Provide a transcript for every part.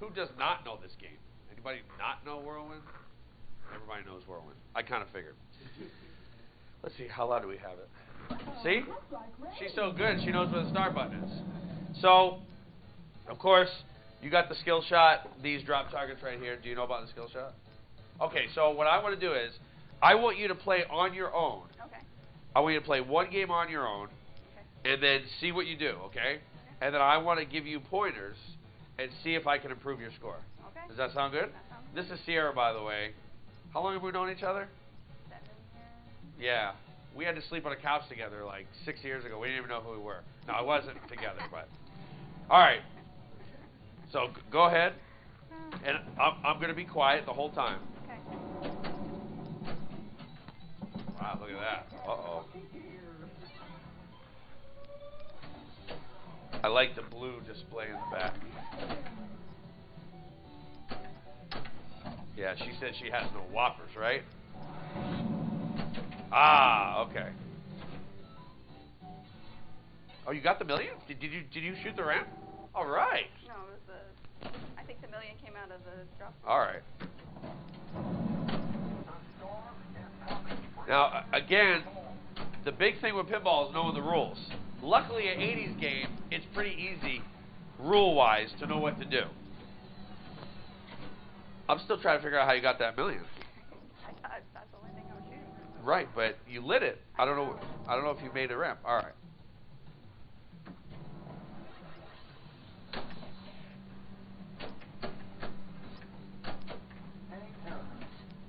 Who does not know this game? Anybody not know Whirlwind? Everybody knows Whirlwind. I kind of figured. Let's see, how loud do we have it? See? She's so good, she knows where the start button is. So, of course, you got the skill shot, these drop targets right here. Do you know about the skill shot? Okay, so what I want to do is, I want you to play on your own. Okay. I want you to play one game on your own, Okay. and then see what you do, okay? And then I want to give you pointers and see if I can improve your score. Okay. Does that sound good? That sounds This is Sierra, by the way. How long have we known each other? 7 years. Yeah. We had to sleep on a couch together like 6 years ago. We didn't even know who we were. No, I wasn't together, but. All right. So go ahead. And I'm going to be quiet the whole time. Okay. Wow, look at that. Uh-oh. I like the blue display in the back. Yeah, she said she has no whoppers, right? Ah, okay. Oh, you got the million? Did you shoot the ramp? All right. No, it was I think the million came out of the drop. All right. Now, again, the big thing with pinball is knowing the rules. Luckily, an 80s game, it's pretty easy, rule-wise, to know what to do. I'm still trying to figure out how you got that million. That's the only thing I was shooting. Right, but you lit it. I don't know if you made a ramp. All right.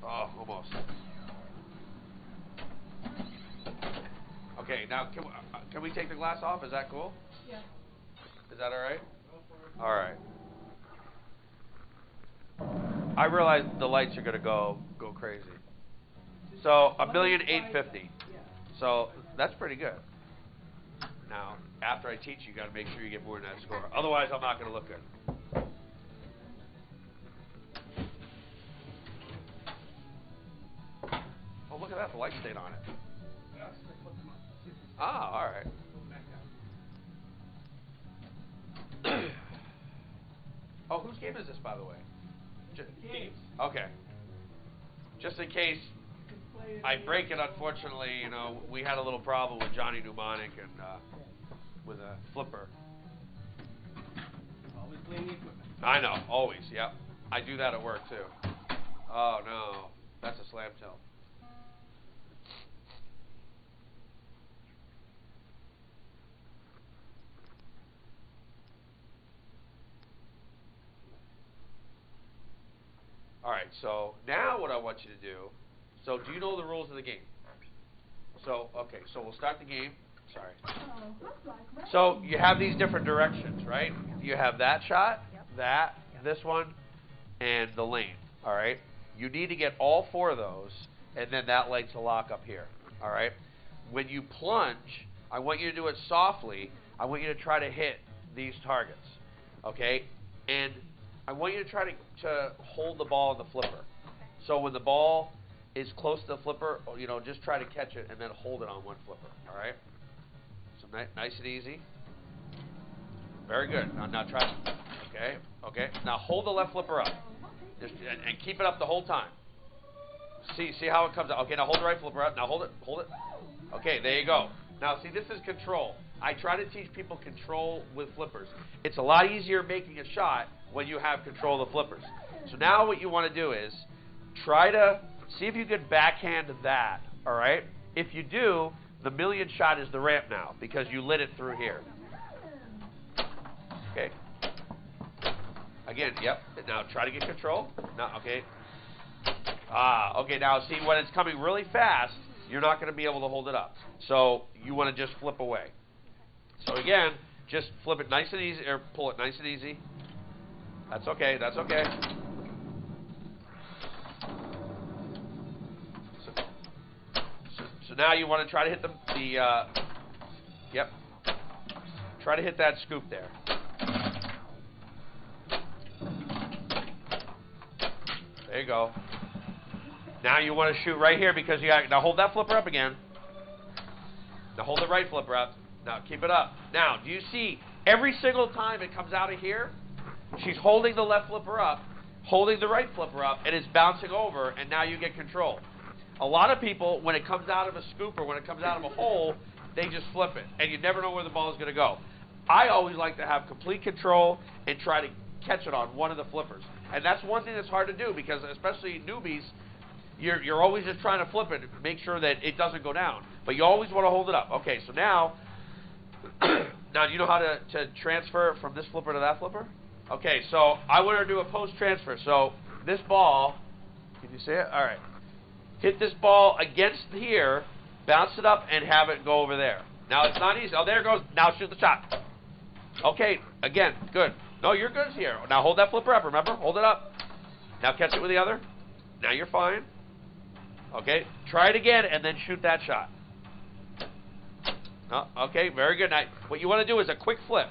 Oh, almost. Okay, now can we take the glass off? Is that cool? Yeah. Is that all right? All right. I realize the lights are gonna go crazy. So 1,850,000. So that's pretty good. Now, after I teach you, got to make sure you get more than that score. Otherwise, I'm not gonna look good. Oh, look at that! The light stayed on it. Ah, all right. Oh, whose game is this, by the way? Okay. Just in case I break it, unfortunately, you know, we had a little problem with Johnny Mnemonic and with a flipper. Always blame the equipment. I know, always, yep. I do that at work, too. Oh, no. That's a slam tilt. All right, so now what I want you to do, so do you know the rules of the game? So, okay, so we'll start the game. Sorry. So you have these different directions, right? You have that shot, that, this one, and the lane, all right? You need to get all 4 of those, and then that lights a lock up here, all right? When you plunge, I want you to do it softly. I want you to try to hit these targets, okay? And I want you to try to hold the ball in the flipper. So when the ball is close to the flipper, you know, just try to catch it and then hold it on one flipper, all right? So nice and easy. Very good. Now try. Okay. Now hold the left flipper up. Just, and keep it up the whole time. See how it comes out. Okay, now hold the right flipper up. Now hold it. Okay, there you go. Now see, this is control. I try to teach people control with flippers. It's a lot easier making a shot when you have control of the flippers. So now what you want to do is try to see if you can backhand that, all right? If you do, the million shot is the ramp now because you lit it through here. Okay. Again, yep. Now try to get control. Now, okay. Okay, now see when it's coming really fast, you're not going to be able to hold it up. So you want to just flip away. So again, just flip it nice and easy, or pull it nice and easy. That's okay, that's okay. So now you want to try to hit yep. Try to hit that scoop there. There you go. Now you want to shoot right here because you got, now hold that flipper up again. Now hold the right flipper up. Now keep it up. Now, do you see every single time it comes out of here, she's holding the left flipper up, holding the right flipper up, and it's bouncing over, and now you get control. A lot of people, when it comes out of a scoop or when it comes out of a hole, they just flip it, and you never know where the ball is going to go. I always like to have complete control and try to catch it on one of the flippers. And that's one thing that's hard to do because especially newbies, you're always just trying to flip it, make sure that it doesn't go down. But you always want to hold it up. Okay, so now, now do you know how to transfer it from this flipper to that flipper? Okay, so I want to do a post transfer. So this ball, can you see it? All right. Hit this ball against here, bounce it up, and have it go over there. Now it's not easy. Oh, there it goes. Now shoot the shot. Okay, again, good. No, you're good here. Now hold that flipper up, remember? Hold it up. Now catch it with the other. Now you're fine. Okay, try it again and then shoot that shot. Oh, okay, very good. Now, what you want to do is a quick flip.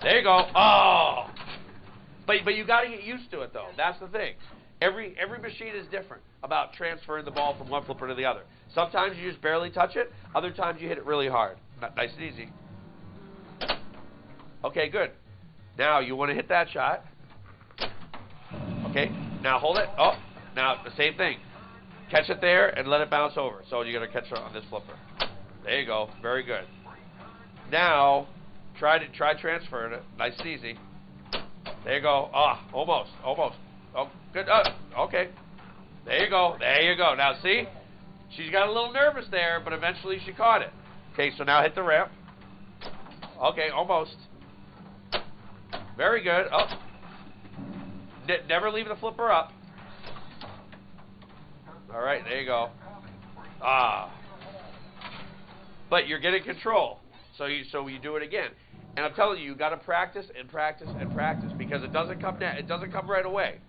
There you go. Oh! But you got to get used to it, though. That's the thing. Every machine is different about transferring the ball from one flipper to the other. Sometimes you just barely touch it. Other times you hit it really hard. Nice and easy. Okay, good. Now you want to hit that shot. Okay, now hold it. Oh, now the same thing. Catch it there and let it bounce over. So you're going to catch it on this flipper. There you go. Very good. Now try transferring it. Nice and easy. There you go. Ah, almost. Oh, good. Okay. There you go. There you go. Now see, she's got a little nervous there, but eventually she caught it. Okay, so now hit the ramp. Okay, almost. Very good. Oh. Never leave the flipper up. All right, there you go. Ah. But you're getting control. So you do it again. And I'm telling you, you got to practice and practice and practice because it doesn't come right away.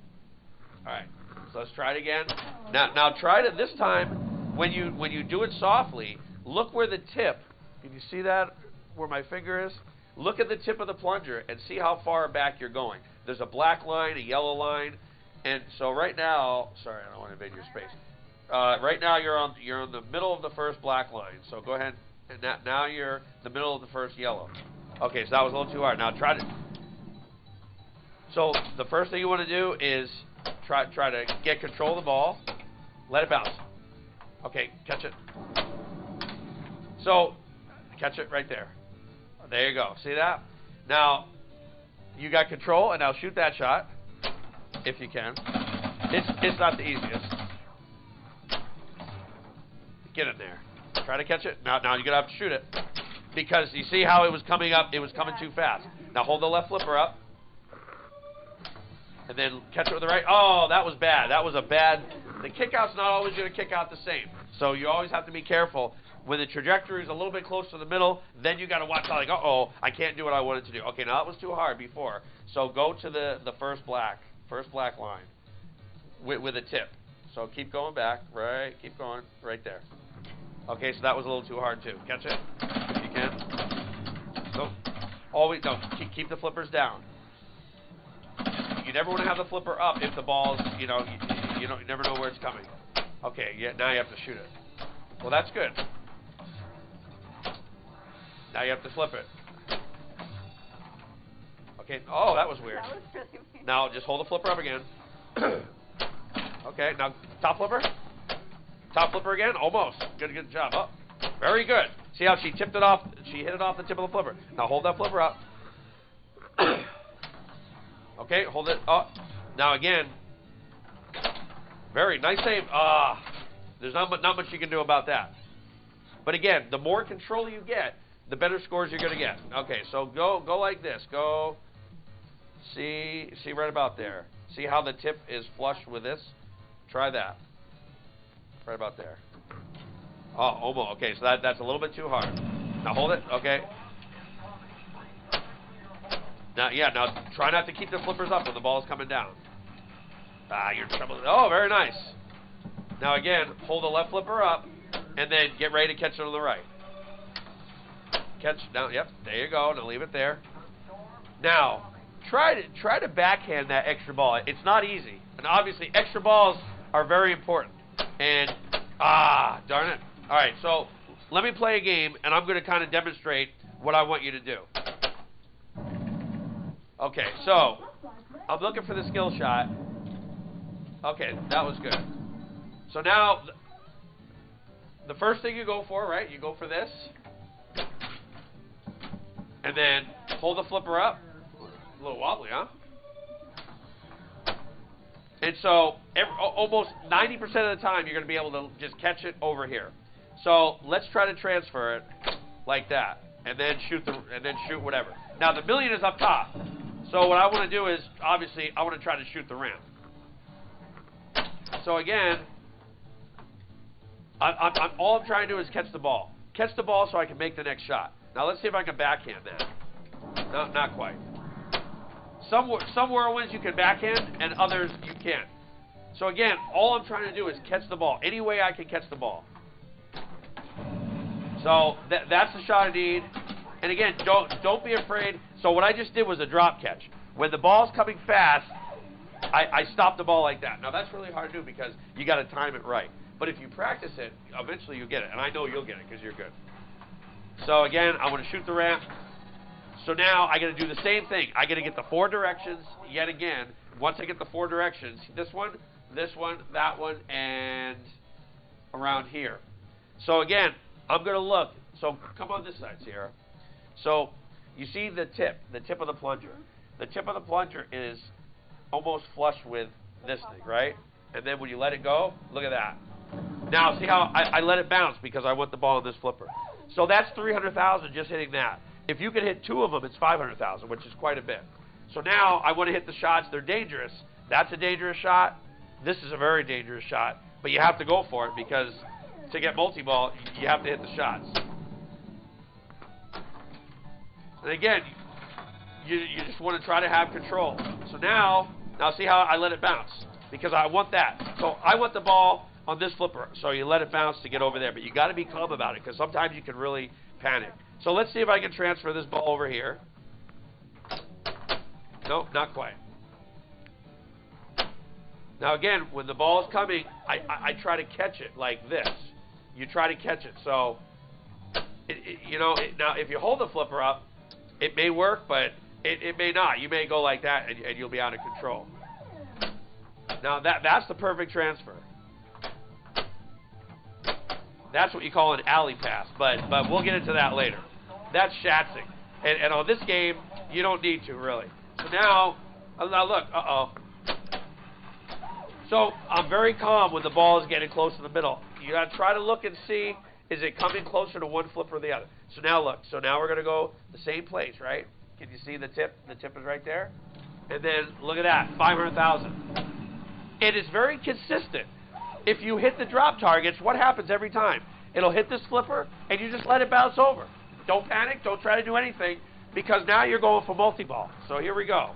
All right. So let's try it again. Now try it this time when you do it softly, look where the tip. Can you see that where my finger is? Look at the tip of the plunger and see how far back you're going. There's a black line, a yellow line, and so right now, sorry, I don't want to invade your space. Right now you're on the middle of the first black line. So go ahead, and now you're in the middle of the first yellow. Okay, so that was a little too hard. Now try to. So the first thing you want to do is try to get control of the ball, let it bounce. Okay, catch it. So catch it right there. There you go. See that? Now you got control, and now shoot that shot if you can. It's not the easiest. Get in there. Try to catch it. Now you're gonna have to shoot it because you see how it was coming up. It was coming too fast. Now hold the left flipper up, and then catch it with the right. Oh, that was bad. That was a bad. The kick out's not always gonna kick out the same. So you always have to be careful. When the trajectory is a little bit close to the middle, then you got to watch out like, uh-oh, I can't do what I wanted to do. Okay, now that was too hard before. So go to the first black line with a tip. So keep going back, right, keep going, right there. Okay, so that was a little too hard too. Catch it, if you can. So always, no, keep the flippers down. You never want to have the flipper up if the ball's, you never know where it's coming. Okay, yeah, now you have to shoot it. Well, that's good. Now you have to flip it. Okay. Oh, that was weird. That was really weird. Now just hold the flipper up again. Okay. Now top flipper. Top flipper again. Almost. Good job. Oh, very good. See how she tipped it off? She hit it off the tip of the flipper. Now hold that flipper up. Okay. Hold it up. Now again. Very nice save. There's not much you can do about that. But again, the more control you get, the better scores you're going to get. Okay, so go like this. Go. See right about there. See how the tip is flush with this? Try that. Right about there. Oh, almost. Okay, so that's a little bit too hard. Now hold it. Okay. Now try not to keep the flippers up when the ball is coming down. You're in trouble. Oh, very nice. Now again, hold the left flipper up, and then get ready to catch it on the right. Catch down. Yep. There you go. Now leave it there. Now try to backhand that extra ball. It's not easy, and obviously extra balls are very important. And darn it. All right. So let me play a game, and I'm going to kind of demonstrate what I want you to do. Okay. So I'm looking for the skill shot. Okay, that was good. So now, the first thing you go for, right? You go for this. And then hold the flipper up. A little wobbly, huh? And so almost 90% of the time, you're going to be able to just catch it over here. So let's try to transfer it like that, and then shoot whatever. Now the million is up top. So what I want to do is, obviously, I want to try to shoot the ramp. So again, all I'm trying to do is catch the ball. Catch the ball so I can make the next shot. Now let's see if I can backhand that. No, not quite. Some whirlwinds you can backhand, and others you can't. So again, all I'm trying to do is catch the ball. Any way I can catch the ball. So that's the shot I need. And again, don't be afraid. So what I just did was a drop catch. When the ball's coming fast, I stop the ball like that. Now that's really hard to do because you got to time it right. But if you practice it, eventually you'll get it. And I know you'll get it because you're good. So again, I want to shoot the ramp. So now I got to do the same thing. I got to get the 4 directions yet again. Once I get the 4 directions, this one, that one, and around here. So again, I'm going to look. So come on this side, Sierra. So you see the tip of the plunger. The tip of the plunger is almost flush with this thing, right? And then when you let it go, look at that. Now see how I let it bounce because I want the ball in this flipper. So that's 300,000 just hitting that. If you can hit 2 of them, it's 500,000, which is quite a bit. So now I want to hit the shots. They're dangerous. That's a dangerous shot. This is a very dangerous shot. But you have to go for it because to get multi-ball, you have to hit the shots. And again, you just want to try to have control. So now see how I let it bounce because I want that. So I want the ball on this flipper. So you let it bounce to get over there. But you got to be calm about it because sometimes you can really panic. So let's see if I can transfer this ball over here. Nope, not quite. Now again, when the ball is coming, I try to catch it like this. You try to catch it. So, now if you hold the flipper up, it may work, but it may not. You may go like that, and you'll be out of control. Now that's the perfect transfer. That's what you call an alley pass, but we'll get into that later. That's shatzing. And on this game, you don't need to, really. So now look, So I'm very calm when the ball is getting close to the middle. You got to try to look and see, is it coming closer to one flipper or the other? So now look. So now we're going to go the same place, right? Can you see the tip? The tip is right there. And then look at that, 500,000. It is very consistent. If you hit the drop targets, what happens every time? It'll hit this flipper, and you just let it bounce over. Don't panic. Don't try to do anything, because now you're going for multi-ball. So here we go.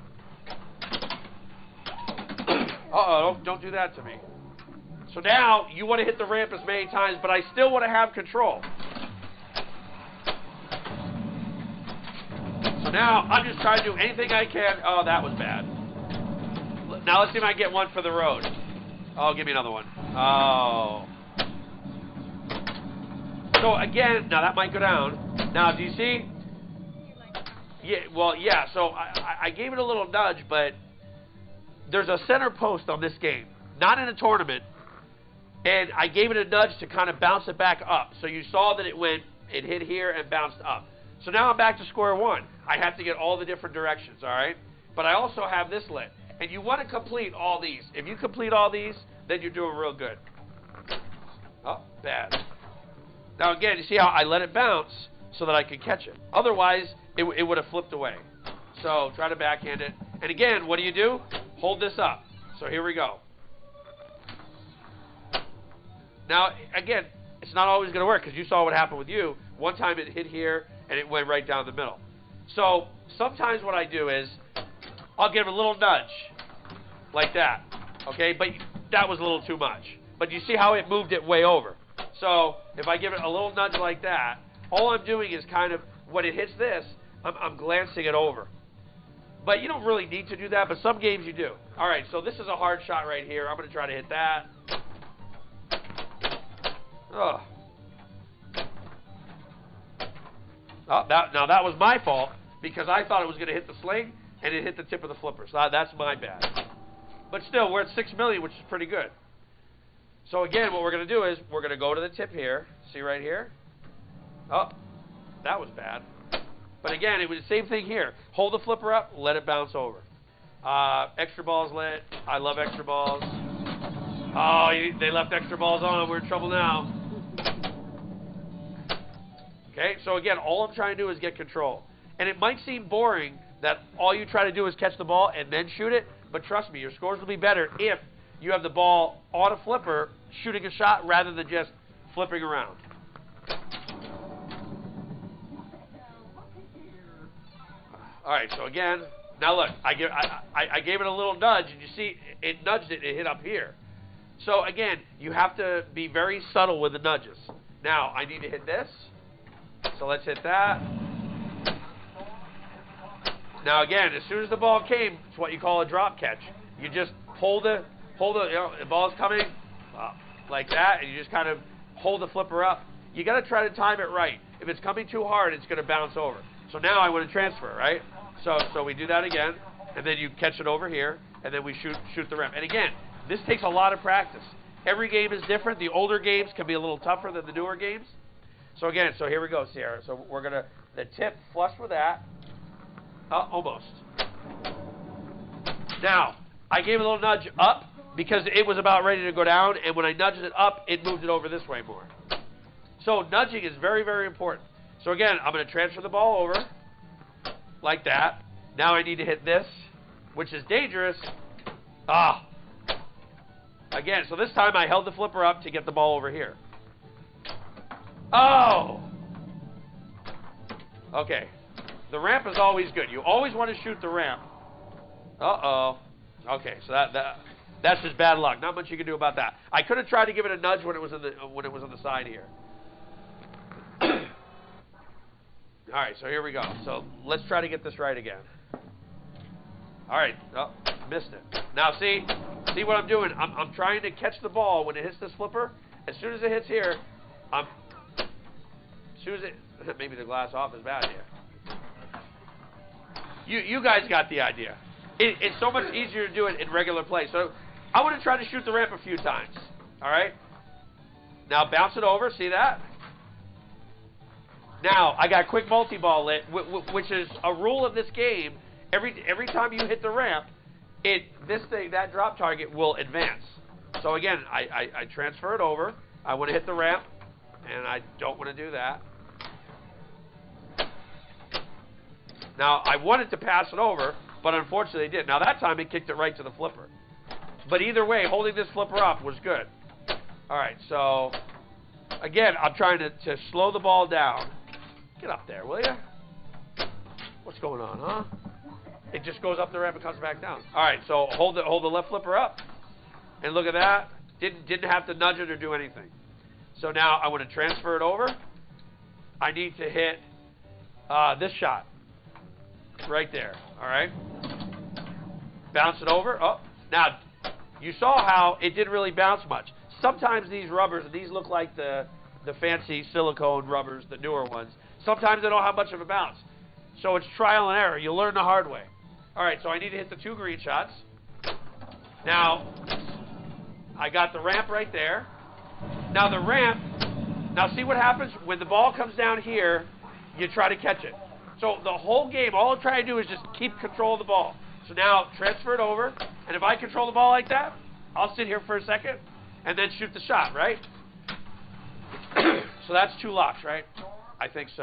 Uh-oh, don't do that to me. So now you want to hit the ramp as many times, but I still want to have control. So now I'm just trying to do anything I can. Oh, that was bad. Now let's see if I can get one for the road. Oh, give me another one. Oh. So again, now that might go down. Now, do you see? Yeah, well, yeah. So I gave it a little nudge, but there's a center post on this game, not in a tournament, and I gave it a nudge to kind of bounce it back up. So you saw that it hit here and bounced up. So now I'm back to square one. I have to get all the different directions, all right? But I also have this lit, and you want to complete all these. If you complete all these, then you're doing real good. Oh, bad. Now again, you see how I let it bounce so that I could catch it. Otherwise, it would have flipped away. So try to backhand it. And again, what do? Hold this up. So here we go. Now, again, it's not always going to work because you saw what happened with you. One time it hit here and it went right down the middle. So sometimes what I do is I'll give it a little nudge like that. Okay, but that was a little too much. But you see how it moved it way over. So if I give it a little nudge like that, all I'm doing is kind of, when it hits this, I'm glancing it over. But you don't really need to do that, but some games you do. All right, so this is a hard shot right here. I'm going to try to hit that. Oh. Now that was my fault because I thought it was going to hit the sling, and it hit the tip of the flipper. So that's my bad. But still, we're at 6 million, which is pretty good. So again, what we're going to do is we're going to go to the tip here. See right here? Oh, that was bad. But again, it was the same thing here. Hold the flipper up, let it bounce over. Extra balls lit. I love extra balls. Oh, they left extra balls on. We're in trouble now. Okay, so again, all I'm trying to do is get control. And it might seem boring that all you try to do is catch the ball and then shoot it, but trust me, your scores will be better if you have the ball on a flipper shooting a shot rather than just flipping around. All right, so again, now look, I gave it a little nudge, and you see it nudged it, it hit up here. So again, you have to be very subtle with the nudges. Now, I need to hit this. So let's hit that. Now again, as soon as the ball came, it's what you call a drop catch. You just hold the the ball's coming like that, and you just kind of hold the flipper up. You got to try to time it right. If it's coming too hard, it's going to bounce over. So now I want to transfer, right? So we do that again, and then you catch it over here, and then we shoot the rim. And again, this takes a lot of practice. Every game is different. The older games can be a little tougher than the newer games. So again, so here we go, Sierra. So we're gonna the tip flush with that. Almost. Now I gave a little nudge up because it was about ready to go down, and when I nudged it up, it moved it over this way more. So nudging is very, very important. So again, I'm going to transfer the ball over like that. Now I need to hit this, which is dangerous. Again, so this time I held the flipper up to get the ball over here. Oh! Okay. The ramp is always good. You always want to shoot the ramp. Uh-oh. Okay, so that's just bad luck. Not much you can do about that. I could have tried to give it a nudge when it was on the side here. All right, so here we go. So let's try to get this right again. All right. Oh, missed it. Now see what I'm doing? I'm trying to catch the ball when it hits this flipper. As soon as it hits here, maybe the glass off is bad here. You guys got the idea. It's so much easier to do it in regular play. So I want to try to shoot the ramp a few times. All right. Now bounce it over. See that? Now I got quick multi-ball lit, which is a rule of this game. Every time you hit the ramp, that drop target will advance. So again, I transfer it over. I want to hit the ramp, and I don't want to do that. Now I wanted to pass it over, but unfortunately it did. Now that time it kicked it right to the flipper. But either way, holding this flipper up was good. All right, so again, I'm trying to slow the ball down. Get up there, will you? What's going on, huh? It just goes up the ramp and comes back down. All right, so hold the left flipper up, and look at that. Didn't have to nudge it or do anything. So now I want to transfer it over. I need to hit this shot right there. All right. Bounce it over. Oh, now you saw how it didn't really bounce much. Sometimes these rubbers, these look like the fancy silicone rubbers, the newer ones. Sometimes they don't have much of a bounce. So it's trial and error. You'll learn the hard way. All right, so I need to hit the 2 green shots. Now, I got the ramp right there. Now the ramp, now see what happens? When the ball comes down here, you try to catch it. So the whole game, all I'm trying to do is just keep control of the ball. So now transfer it over, and if I control the ball like that, I'll sit here for a second and then shoot the shot, right? So that's 2 locks, right? I think so.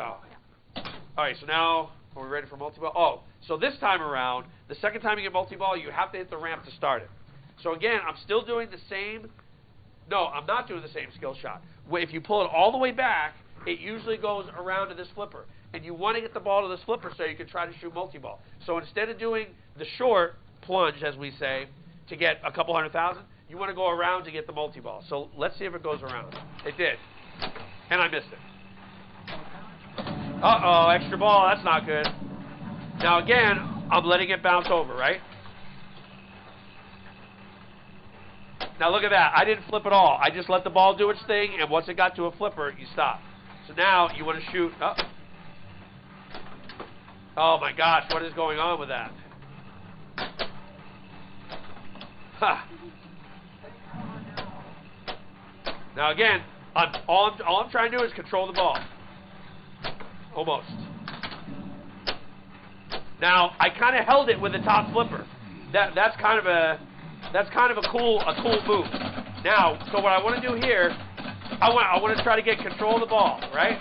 All right, so now are we ready for multi-ball? Oh, so this time around, the second time you get multi-ball, you have to hit the ramp to start it. So again, I'm still doing the same. No, I'm not doing the same skill shot. If you pull it all the way back, it usually goes around to this flipper. And you want to get the ball to this flipper so you can try to shoot multi-ball. So instead of doing the short plunge, as we say, to get a couple 100,000, you want to go around to get the multi-ball. So let's see if it goes around. It did. And I missed it. Uh-oh, extra ball. That's not good. Now, again, I'm letting it bounce over, right? Now, look at that. I didn't flip at all. I just let the ball do its thing, and once it got to a flipper, you stop. So now you want to shoot. Oh my gosh, what is going on with that? Now again, all I'm trying to do is control the ball. Almost. Now I kind of held it with the top flipper. That's kind of a cool move. Now, so what I want to do here, I want to try to get control of the ball, right?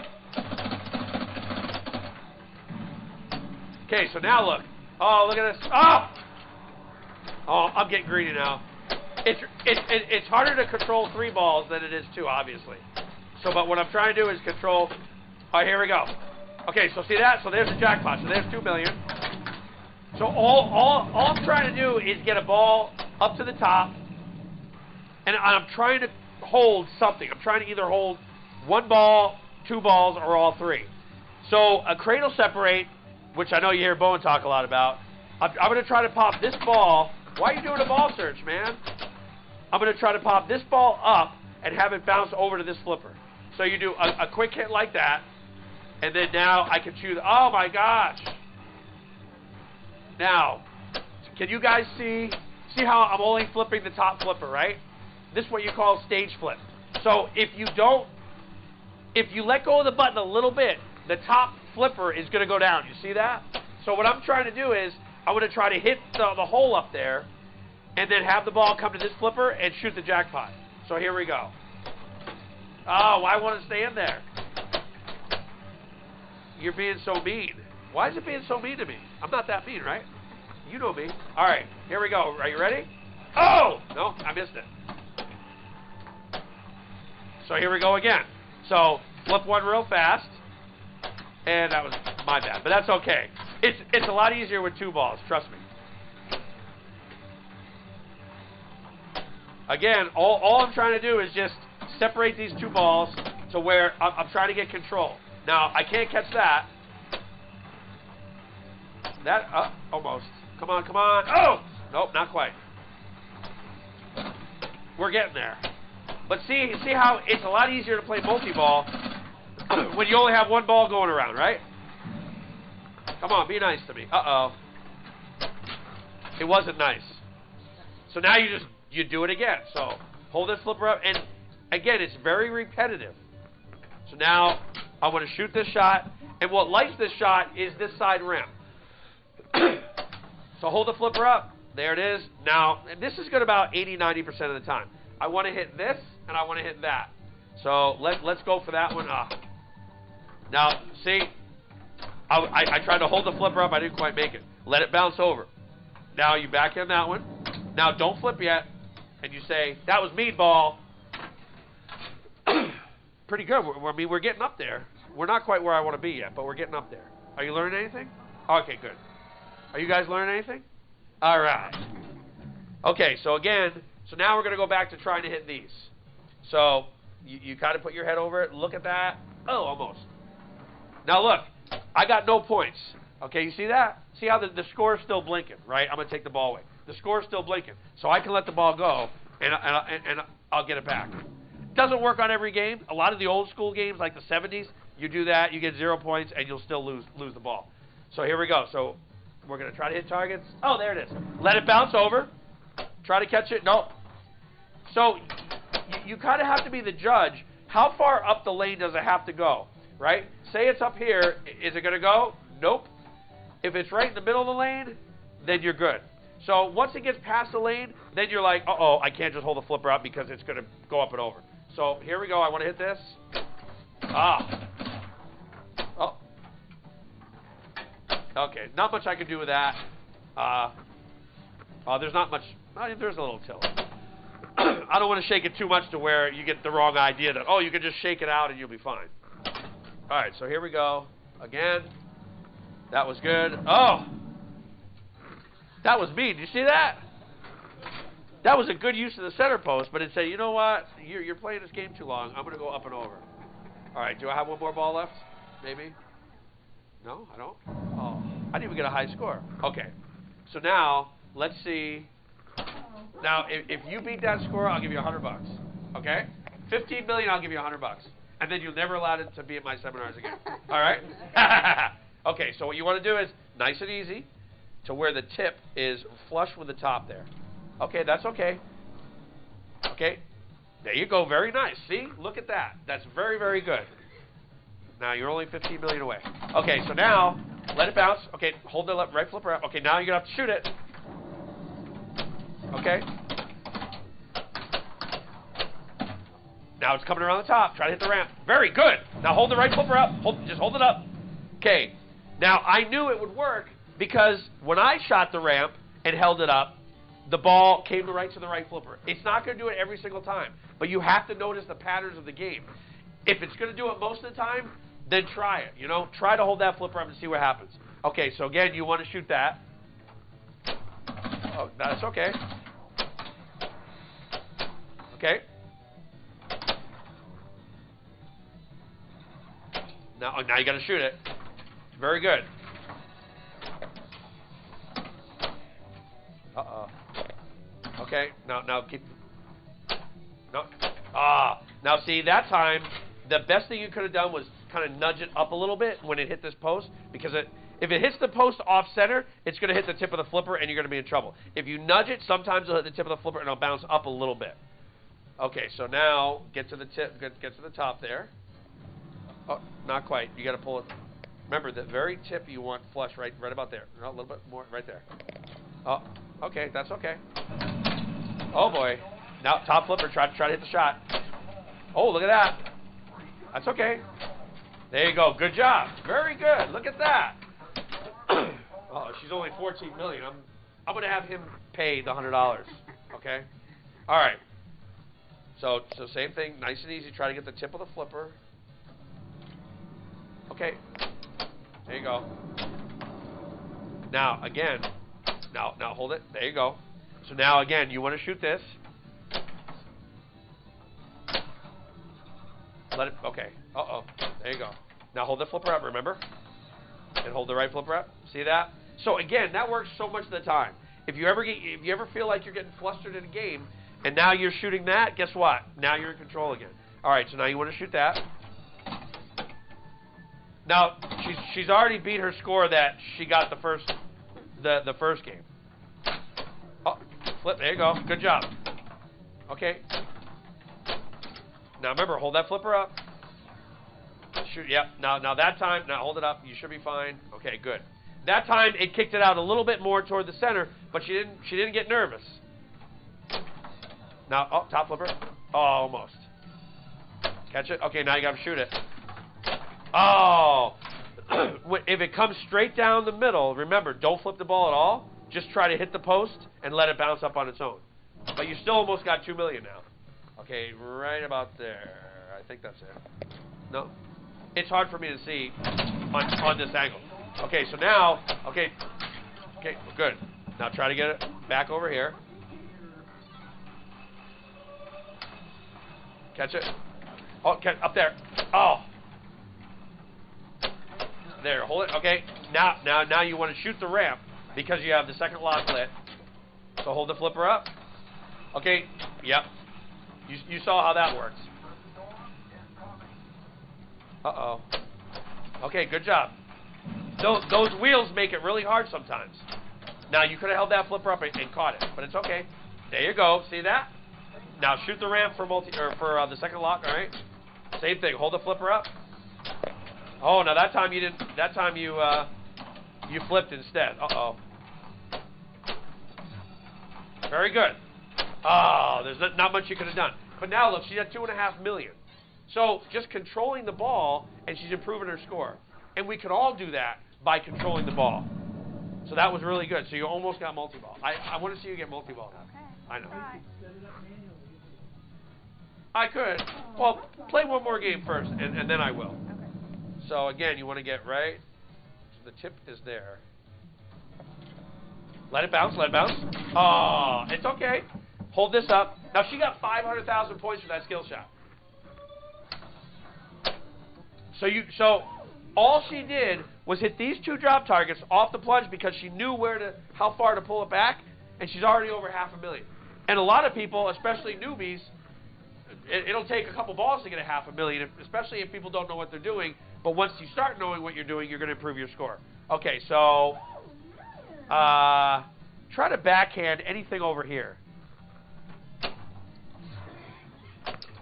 Okay, so now look. Oh, look at this. Oh, I'm getting greedy now. It's harder to control 3 balls than it is 2, obviously. So, but what I'm trying to do is control. All right, here we go. Okay, so see that? So there's the jackpot. So there's $2 million. So all I'm trying to do is get a ball up to the top, and I'm trying to hold something. I'm trying to either hold 1 ball, 2 balls, or all 3. So a cradle separate, which I know you hear Bowen talk a lot about. I'm going to try to pop this ball. Why are you doing a ball search, man? I'm going to try to pop this ball up and have it bounce over to this flipper. So you do a quick hit like that, and then now I can choose. Oh my gosh! Now, can you guys see how I'm only flipping the top flipper, right? This is what you call stage flip. So if you let go of the button a little bit, the top flipper is going to go down. You see that? So what I'm trying to do is I'm going to try to hit the hole up there, and then have the ball come to this flipper and shoot the jackpot. So here we go. Oh, I want to stay in there. You're being so mean. Why is it being so mean to me? I'm not that mean, right? You know me. All right, here we go. Are you ready? Oh! No, I missed it. So here we go again. So flip one real fast. And that was my bad, but that's okay. It's a lot easier with 2 balls, trust me. Again, all I'm trying to do is just separate these 2 balls to where I'm trying to get control. Now, I can't catch that. Almost. Come on, come on. Oh! Nope, not quite. We're getting there. But see how it's a lot easier to play multi-ball when you only have 1 ball going around, right? Come on, be nice to me. Uh-oh. It wasn't nice. So now you do it again. So hold this flipper up, and again, it's very repetitive. So now I want to shoot this shot, and what lights this shot is this side rim. So hold the flipper up. There it is. Now, and this is good about 80-90% of the time. I want to hit this, and I want to hit that. So let's go for that one. Now, see, I tried to hold the flipper up. I didn't quite make it. Let it bounce over. Now you back in that one. Now don't flip yet. And you say, that was mean ball. Pretty good. I mean, we're getting up there. We're not quite where I want to be yet, but we're getting up there. Are you learning anything? Okay, good. Are you guys learning anything? All right. Okay, so again, so now we're going to go back to trying to hit these. So you kind of put your head over it. Look at that. Oh, almost. Now look, I got no points. Okay, you see that? See how the score is still blinking, right? I'm going to take the ball away. The score is still blinking. So I can let the ball go, and I'll get it back. Doesn't work on every game. A lot of the old school games, like the 70s, you do that, you get 0 points, and you'll still lose the ball. So here we go. So we're going to try to hit targets. Oh, there it is. Let it bounce over. Try to catch it. No. So you kind of have to be the judge. How far up the lane does it have to go, right? Say it's up here. Is it going to go? Nope. If it's right in the middle of the lane, then you're good. So once it gets past the lane, then you're like, uh-oh, I can't just hold the flipper up because it's going to go up and over. So here we go. I want to hit this. Ah. Oh. Okay. Not much I can do with that. There's not much. There's a little tilt. I don't want to shake it too much to where you get the wrong idea that, oh, you can just shake it out and you'll be fine. All right. So here we go. Again. That was good. Oh. That was mean. Did you see that? That was a good use of the center post, but it said, you know what? You're playing this game too long. I'm going to go up and over. All right. Do I have one more ball left? Maybe? No, I don't? Oh. I didn't even get a high score. Okay. So now, let's see. Now, if you beat that score, I'll give you $100. Okay? 15 million, I'll give you $100. And then you're never allowed to be at my seminars again. All right? Okay, so what you want to do is nice and easy to where the tip is flush with the top there. Okay, that's okay. Okay, there you go. Very nice. See, look at that. That's very, very good. Now you're only 15 million away. Okay, so now let it bounce. Okay, hold the left, right flipper up. Okay, now you're gonna have to shoot it. Okay. Now it's coming around the top. Try to hit the ramp. Very good. Now hold the right flipper up. Just hold it up. Okay. Now I knew it would work because when I shot the ramp and held it up, the ball came to the right flipper. It's not going to do it every single time, but you have to notice the patterns of the game. If it's going to do it most of the time, then try it. You know, try to hold that flipper up and see what happens. Okay, so again, you want to shoot that. Oh, that's okay. Okay. Now you got to shoot it. Very good. Uh-oh. Okay, now keep. No. Now see, that time, the best thing you could have done was kind of nudge it up a little bit when it hit this post, because if it hits the post off center, it's going to hit the tip of the flipper and you're going to be in trouble. If you nudge it, sometimes it'll hit the tip of the flipper and it'll bounce up a little bit. Okay, so now get to the tip, get to the top there. Oh, not quite. You got to pull it. Remember, the very tip you want flush right about there. No, a little bit more right there. Oh, okay, that's okay. Oh boy. Now top flipper, try to hit the shot. Oh, look at that. That's okay. There you go. Good job. Very good. Look at that. Oh, she's only 14 million. I'm going to have him pay the $100. Okay? All right. So same thing, nice and easy. Try to get the tip of the flipper. Okay. There you go. Now again. Now hold it. There you go. So now again, you want to shoot this. Let it. Okay. Uh-oh. There you go. Now hold the flipper up, remember? And hold the right flipper up. See that? So again, that works so much of the time. If you ever feel like you're getting flustered in a game, and now you're shooting that, guess what? Now you're in control again. All right. So now you want to shoot that. Now she's already beat her score that she got the first game. Oh, flip. There you go. Good job. Okay. Now remember, hold that flipper up. Shoot. Yep. Now that time, now hold it up. You should be fine. Okay. Good. That time it kicked it out a little bit more toward the center, but she didn't get nervous. Now, oh, top flipper. Oh, almost. Catch it. Okay. Now you got to shoot it. Oh. If it comes straight down the middle, remember, don't flip the ball at all. Just try to hit the post and let it bounce up on its own. But you still almost got 2 million now. Okay, right about there. I think that's it. No? It's hard for me to see on this angle. Okay, so now, okay, good. Now try to get it back over here. Catch it. Oh, up there. Oh. There, hold it. Okay, now you want to shoot the ramp because you have the second lock lit. So hold the flipper up. Okay, yep. You saw how that works. Uh-oh. Okay, good job. Those wheels make it really hard sometimes. Now, you could have held that flipper up and caught it, but it's okay. There you go. See that? Now, shoot the ramp for the second lock, all right? Same thing. Hold the flipper up. Oh, now that time you didn't. That time you flipped instead. Uh-oh. Very good. Oh, there's not much you could have done. But now look, she's at 2.5 million. So just controlling the ball, and she's improving her score. And we could all do that by controlling the ball. So that was really good. So you almost got multi-ball. I want to see you get multi-ball now. Okay. I know. Right. I could. Well, play one more game first, and then I will. Okay. So again, you want to get right. So the tip is there. Let it bounce. Let it bounce. Oh, it's okay. Hold this up. Now she got 500,000 points for that skill shot. So all she did was hit these two drop targets off the plunge because she knew how far to pull it back, and she's already over 500,000. And a lot of people, especially newbies, it'll take a couple balls to get 500,000, especially if people don't know what they're doing. But once you start knowing what you're doing, you're going to improve your score. Okay, so try to backhand anything over here.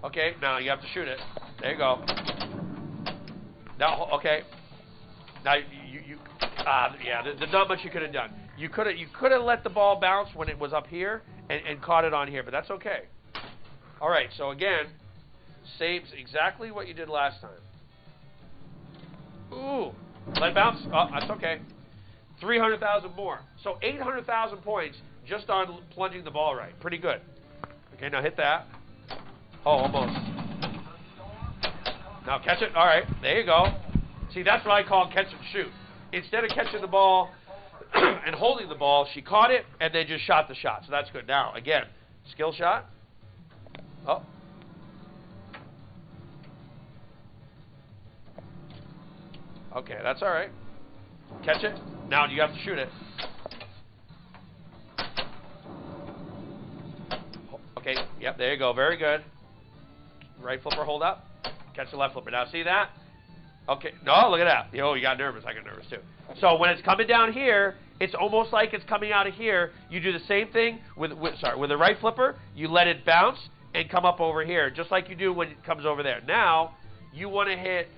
Okay, now you have to shoot it. There you go. Now, okay. Now yeah, there's not much you could have done. You could have let the ball bounce when it was up here and caught it on here, but that's okay. All right, so again, saves exactly what you did last time. Ooh, let it bounce. Oh, that's okay. 300,000 more. So 800,000 points just on plunging the ball right. Pretty good. Okay, now hit that. Oh, almost. Now catch it. All right, there you go. See, that's what I call catch and shoot. Instead of catching the ball and holding the ball, she caught it and then just shot the shot. So that's good. Now, again, skill shot. Oh. Okay, that's all right. Catch it. Now you have to shoot it. Okay, yep, there you go. Very good. Right flipper, hold up. Catch the left flipper. Now, see that? Okay. No, look at that. Oh, you got nervous. I got nervous, too. So when it's coming down here, it's almost like it's coming out of here. You do the same thing with the right flipper. You let it bounce and come up over here, just like you do when it comes over there. Now, you want to hit.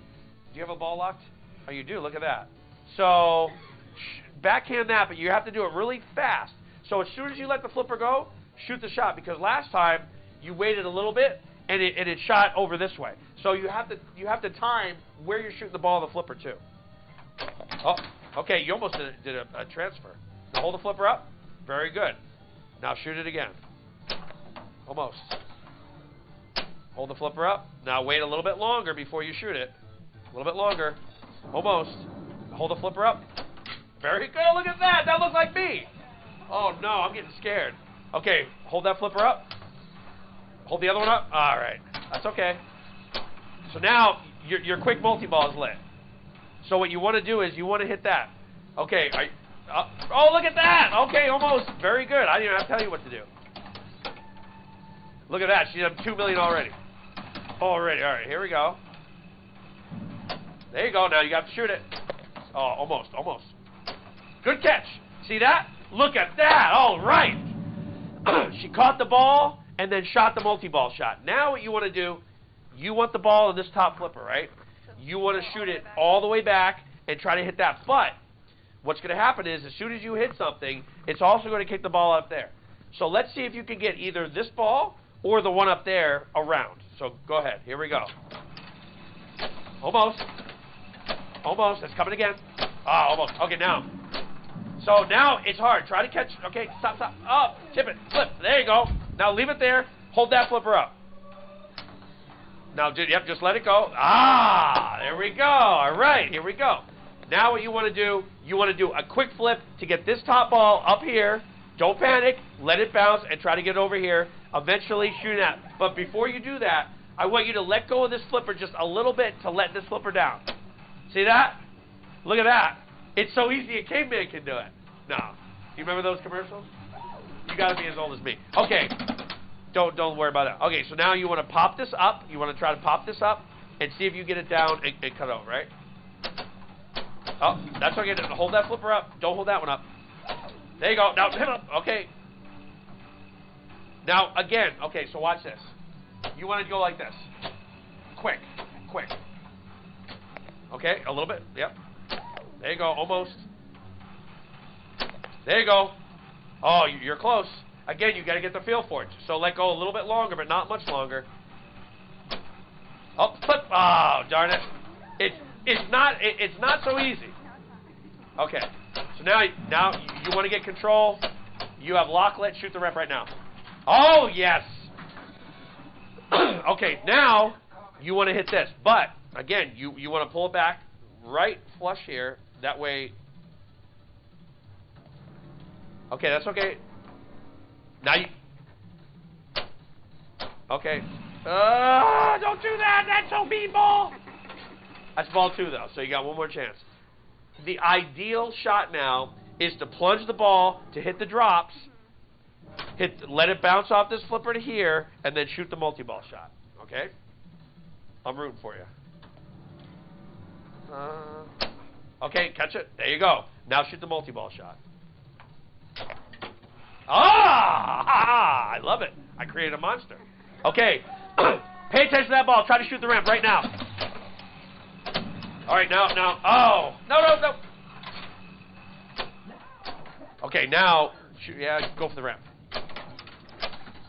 Do you have a ball locked? Oh, you do. Look at that. So backhand that, but you have to do it really fast. So as soon as you let the flipper go, shoot the shot, because last time you waited a little bit and it shot over this way. So you have to time where you're shooting the ball of the flipper too. Oh, okay, you almost did a transfer. Now hold the flipper up. Very good. Now shoot it again. Almost. Hold the flipper up. Now wait a little bit longer before you shoot it. A little bit longer. Almost. Hold the flipper up. Very good. Look at that. That looks like me. Oh, no. I'm getting scared. Okay. Hold that flipper up. Hold the other one up. All right. That's okay. So now your quick multi-ball is lit. So what you want to do is you want to hit that. Okay. Oh, look at that. Okay. Almost. Very good. I didn't even have to tell you what to do. Look at that. She's done 2 million already. Already. All right. Here we go. There you go. Now you got to shoot it. Oh, almost, almost. Good catch. See that? Look at that. All right. She caught the ball and then shot the multi-ball shot. Now what you want to do, you want the ball in this top flipper, right? You want to shoot it all the way back and try to hit that. But what's going to happen is as soon as you hit something, it's also going to kick the ball up there. So let's see if you can get either this ball or the one up there around. So go ahead. Here we go. Almost. Almost. It's coming again. Ah, almost. Okay, now. So now it's hard. Try to catch. Okay, stop, stop. Up. Tip it. Flip. There you go. Now leave it there. Hold that flipper up. Now, yep, just let it go. Ah, there we go. All right, here we go. Now what you want to do, you want to do a quick flip to get this top ball up here. Don't panic. Let it bounce and try to get over here. Eventually shoot that. But before you do that, I want you to let go of this flipper just a little bit to let this flipper down. See that? Look at that. It's so easy a caveman can do it. No. You remember those commercials? You got to be as old as me. Okay. Don't worry about that. Okay, so now you want to pop this up. You want to try to pop this up and see if you get it down and cut over, right? Oh, that's okay. Hold that flipper up. Don't hold that one up. There you go. Now hit up. Okay. Now again. Okay, so watch this. You want to go like this. Quick. Quick. Okay, a little bit. Yep. There you go. Almost. There you go. Oh, you're close. Again, you got to get the feel for it. So let go a little bit longer, but not much longer. Oh, flip. Oh, darn it. It's not so easy. Okay. So now you want to get control. You have lock. Let shoot the ref right now. Oh, yes. Okay, now you want to hit this. But, again, you want to pull it back right flush here. That way. Okay, that's okay. Now you. Okay. Don't do that. That's so mean ball. That's ball 2, though, so you got one more chance. The ideal shot now is to plunge the ball to hit the drops, let it bounce off this flipper to here, and then shoot the multi-ball shot. Okay? I'm rooting for you. Okay, catch it. There you go. Now shoot the multi-ball shot. Ah! I love it. I created a monster. Okay. Pay attention to that ball. Try to shoot the ramp right now. All right, now. Oh, no. Okay, now, shoot, yeah, go for the ramp.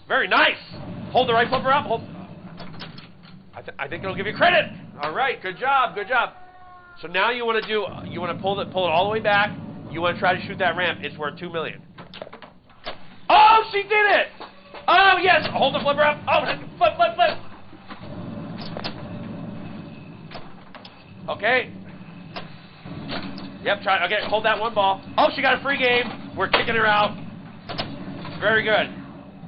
Very nice. Hold the right flipper up. Hold. I think it'll give you credit. All right, good job. So now you want to pull it all the way back. You want to try to shoot that ramp. It's worth $2 million. Oh, she did it. Oh, yes. Hold the flipper up. Oh, flip. Okay. Yep, try. Okay, hold that one ball. Oh, she got a free game. We're kicking her out. Very good.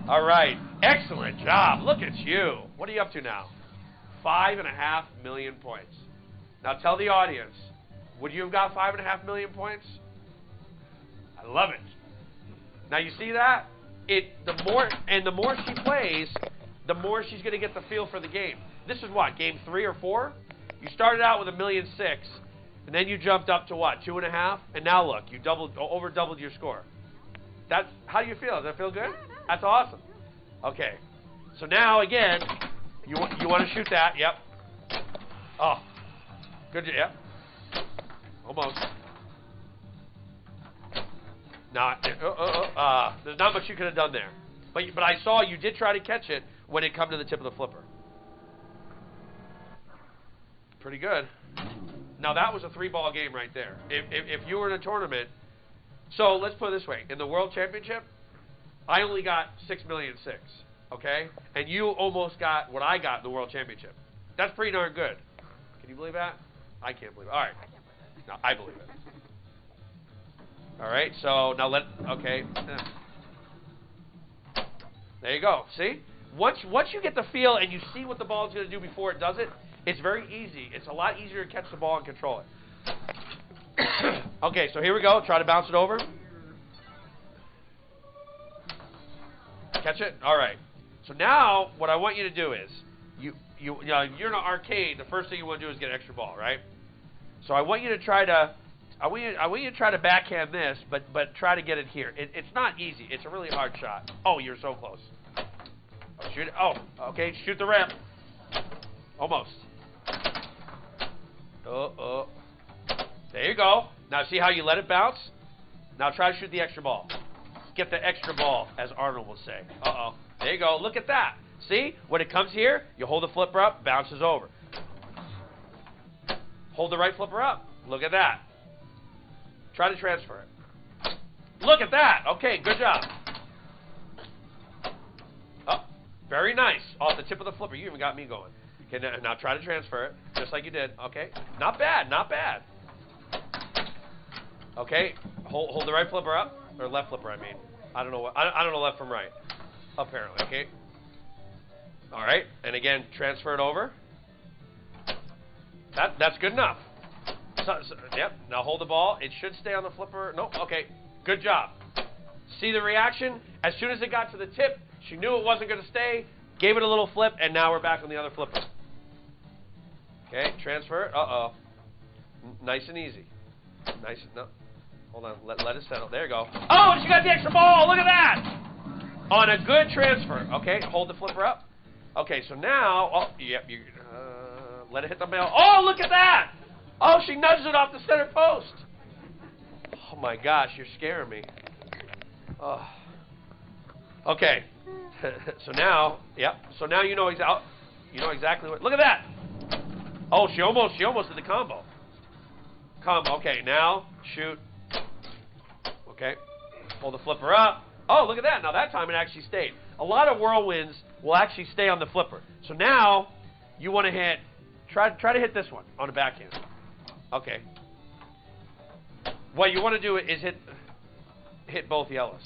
All right. Excellent job. Look at you. What are you up to now? 5.5 million points. Now tell the audience, would you have got 5.5 million points? I love it. Now you see that? The more she plays, the more she's going to get the feel for the game. This is what, game 3 or 4? You started out with 1.6 million, and then you jumped up to what, 2.5? And now look, you over doubled your score. How do you feel? Does that feel good? That's awesome. Okay, so now again, you want to shoot that? Yep. Oh, good. Yep. Almost. Now, there's not much you could have done there, but I saw you did try to catch it when it come to the tip of the flipper. Pretty good. Now that was a 3-ball game right there. If you were in a tournament, so let's put it this way: in the World Championship, I only got 6.6 million, okay, and you almost got what I got in the World Championship. That's pretty darn good. Can you believe that? I can't believe it. All right. I can't believe it. No, I believe it. All right, so now okay. There you go. See? Once you get the feel and you see what the ball is going to do before it does it, it's very easy. It's a lot easier to catch the ball and control it. Okay, so here we go. Try to bounce it over. Catch it? All right. So now what I want you to do is, you're in an arcade, the first thing you want to do is get an extra ball, right? So I want you to try to backhand this, but try to get it here. It's not easy. It's a really hard shot. Oh, you're so close. Oh, shoot it. Oh, okay. Shoot the ramp. Almost. Oh. There you go. Now see how you let it bounce? Now try to shoot the extra ball. Get the extra ball, as Arnold will say. Uh-oh. There you go. Look at that. See? When it comes here, you hold the flipper up, bounces over. Hold the right flipper up. Look at that. Try to transfer it. Look at that. Okay, good job. Oh, very nice. Off the tip of the flipper. You even got me going. Okay, now try to transfer it, just like you did. Okay. Not bad. Okay. Hold the right flipper up. Or left flipper, I mean. I don't know left from right. Apparently. Okay. All right. And again, transfer it over. That's good enough. Yep. Now hold the ball. It should stay on the flipper. Nope. Okay. Good job. See the reaction? As soon as it got to the tip, she knew it wasn't going to stay, gave it a little flip, and now we're back on the other flipper. Okay. Transfer it. Uh-oh. Nice and easy. No. Hold on. Let it settle. There you go. Oh, she got the extra ball. Look at that. On a good transfer. Okay. Hold the flipper up. Okay. So now, let it hit the mail. Oh, look at that. Oh, she nudged it off the center post. Oh, my gosh, you're scaring me. Oh. Okay. So now you know exactly what. Look at that. Oh, she almost did the combo. Okay, now shoot. Okay. Hold the flipper up. Oh, look at that. Now that time it actually stayed. A lot of whirlwinds will actually stay on the flipper. So now you want to hit. Try to hit this one on the backhand. Okay. What you want to do is hit both yellows.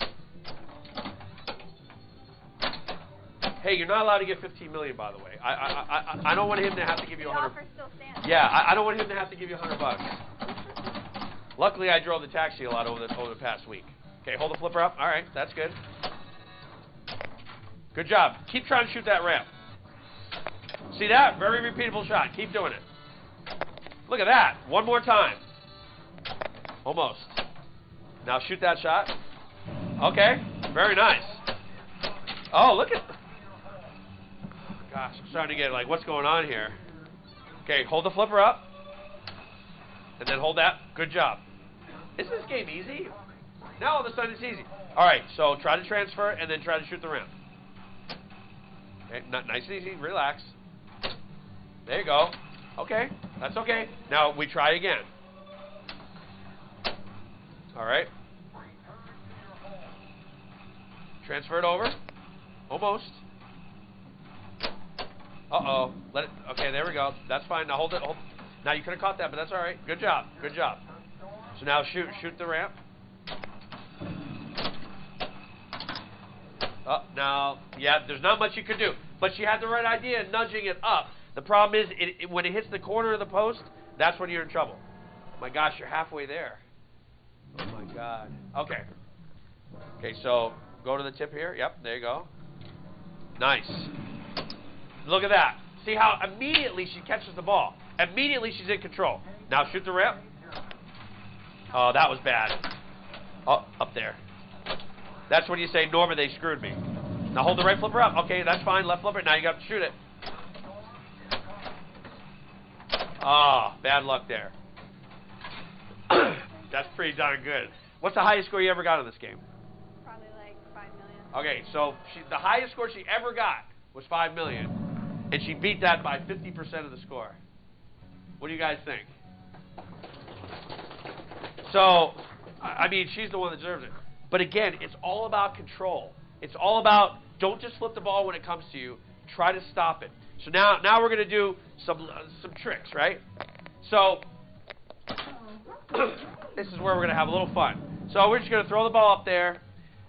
Hey, you're not allowed to get 15 million, by the way. I don't want him to have to give you 100. The offer still stands. Yeah, I don't want him to have to give you $100. Luckily, I drove the taxi a lot over the past week. Okay, hold the flipper up. All right, that's good. Good job. Keep trying to shoot that ramp. See that? Very repeatable shot. Keep doing it. Look at that. One more time. Almost. Now shoot that shot. Okay. Very nice. Oh, look at... Gosh, I'm starting to get like, what's going on here? Okay, hold the flipper up. And then hold that. Good job. Isn't this game easy? Now all of a sudden it's easy. All right, so try to transfer and then try to shoot the ramp. Okay, nice and easy. Relax. There you go. Okay, that's okay. Now we try again. All right. Transfer it over. Almost. Uh-oh. Let it. Okay, there we go. That's fine. Now hold it. Now you could have caught that, but that's all right. Good job. Good job. So now shoot the ramp. Now, yeah, there's not much you could do. But she had the right idea, nudging it up. The problem is, when it hits the corner of the post, that's when you're in trouble. My gosh, you're halfway there. Oh, my God. Okay. Okay, so go to the tip here. Yep, there you go. Nice. Look at that. See how immediately she catches the ball. Immediately she's in control. Now shoot the ramp. Oh, that was bad. Oh, up there. That's when you say, Norma, they screwed me. Now hold the right flipper up. Okay, that's fine. Left flipper. Now you got to shoot it. Oh, bad luck there. That's pretty darn good. What's the highest score you ever got in this game? Probably like 5 million. Okay, so the highest score she ever got was 5 million. And she beat that by 50% of the score. What do you guys think? So, I mean, she's the one that deserves it. But again, it's all about control. It's all about, don't just flip the ball when it comes to you. Try to stop it. So now we're going to do some tricks, right? So, this is where we're going to have a little fun. So we're just going to throw the ball up there,